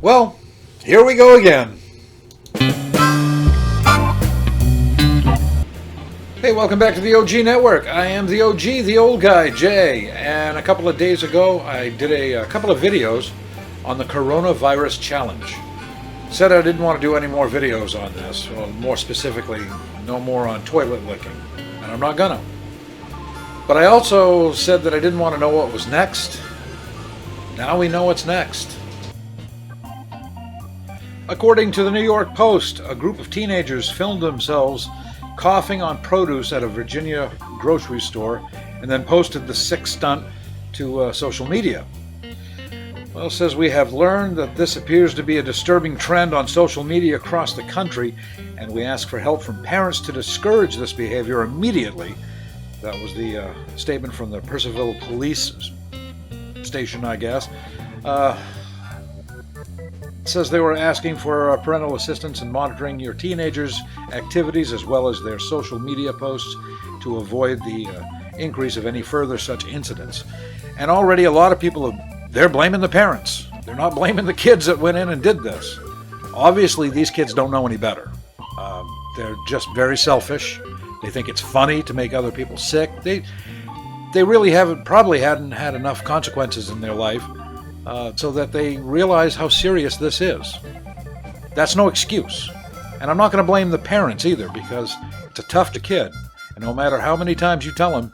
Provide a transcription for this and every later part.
Well, here we go again. Hey, welcome back to the OG Network. I am the OG, the old guy, Jay. And a couple of days ago, I did a couple of videos on the coronavirus challenge. Said I didn't want to do any more videos on this. Well, more specifically, no more on toilet licking. And I'm not gonna. But I also said that I didn't want to know what was next. Now we know what's next. According to the New York Post, a group of teenagers filmed themselves coughing on produce at a Virginia grocery store and then posted the sick stunt to social media. Well, it says, we have learned that this appears to be a disturbing trend on social media across the country, and we ask for help from parents to discourage this behavior immediately. That was the statement from the Purcellville police station, I guess. It says they were asking for parental assistance in monitoring your teenagers' activities as well as their social media posts to avoid the increase of any further such incidents. And already a lot of people, they're blaming the parents. They're not blaming the kids that went in and did this. Obviously, these kids don't know any better. They're just very selfish. They think it's funny to make other people sick. They really probably hadn't had enough consequences in their life so that they realize how serious this is. That's no excuse. And I'm not going to blame the parents either, because it's a tough kid. And no matter how many times you tell them,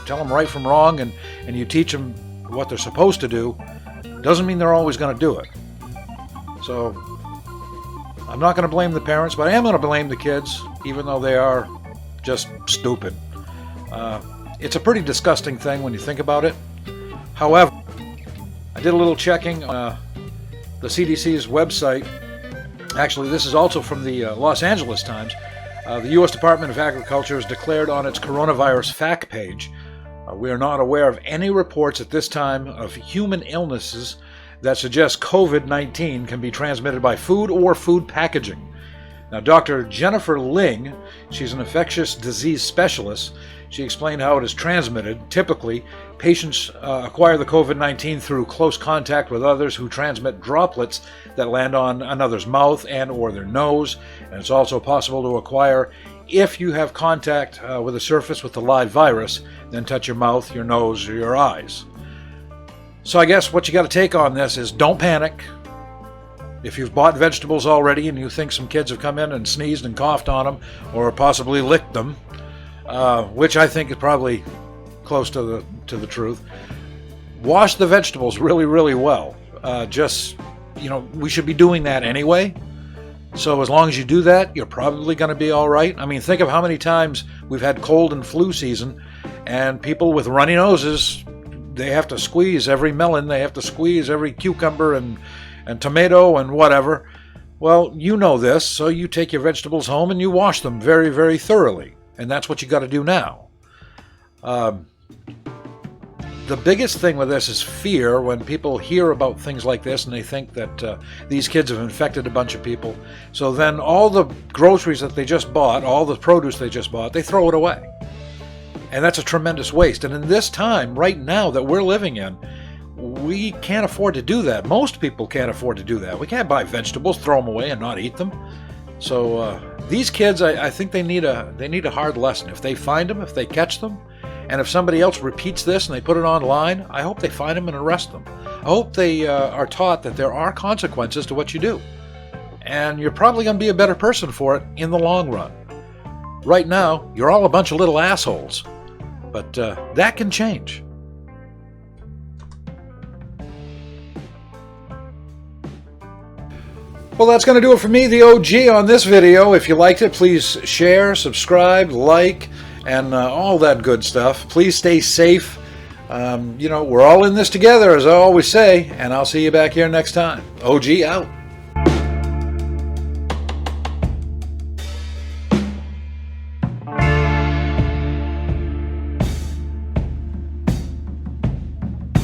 tell them right from wrong and you teach them what they're supposed to do, doesn't mean they're always going to do it. So I'm not going to blame the parents, but I am going to blame the kids, even though they are just stupid. It's a pretty disgusting thing when you think about it. However, I did a little checking on the CDC's website. Actually, this is also from the Los Angeles Times. The U.S. Department of Agriculture has declared on its coronavirus fact page, we are not aware of any reports at this time of human illnesses that suggest COVID-19 can be transmitted by food or food packaging. Now, Dr. Jennifer Ling, she's an infectious disease specialist. She explained how it is transmitted. Typically, patients acquire the COVID-19 through close contact with others who transmit droplets that land on another's mouth and or their nose. And it's also possible to acquire if you have contact with a surface with the live virus, then touch your mouth, your nose, or your eyes. So I guess what you got to take on this is don't panic. If you've bought vegetables already and you think some kids have come in and sneezed and coughed on them or possibly licked them, which I think is probably close to the truth, wash the vegetables really, really well. We should be doing that anyway. So as long as you do that, you're probably going to be all right. I mean, think of how many times we've had cold and flu season, and people with runny noses, they have to squeeze every melon, they have to squeeze every cucumber and tomato and whatever. Well, you know this, so you take your vegetables home and you wash them very, very thoroughly. And that's what you got to do now. The biggest thing with this is fear. When people hear about things like this and they think that these kids have infected a bunch of people, so then all the groceries that they just bought, all the produce they just bought, they throw it away. And that's a tremendous waste. And in this time, right now that we're living in, we can't afford to do that. Most people can't afford to do that. We can't buy vegetables, throw them away, and not eat them. So these kids, I think they need a hard lesson. If they find them, if they catch them, and if somebody else repeats this and they put it online, I hope they find them and arrest them. I hope they are taught that there are consequences to what you do. And you're probably going to be a better person for it in the long run. Right now, you're all a bunch of little assholes. But that can change. Well, that's going to do it for me, the OG, on this video. If you liked it, please share, subscribe, like, and all that good stuff. Please stay safe. We're all in this together, as I always say, and I'll see you back here next time. OG out.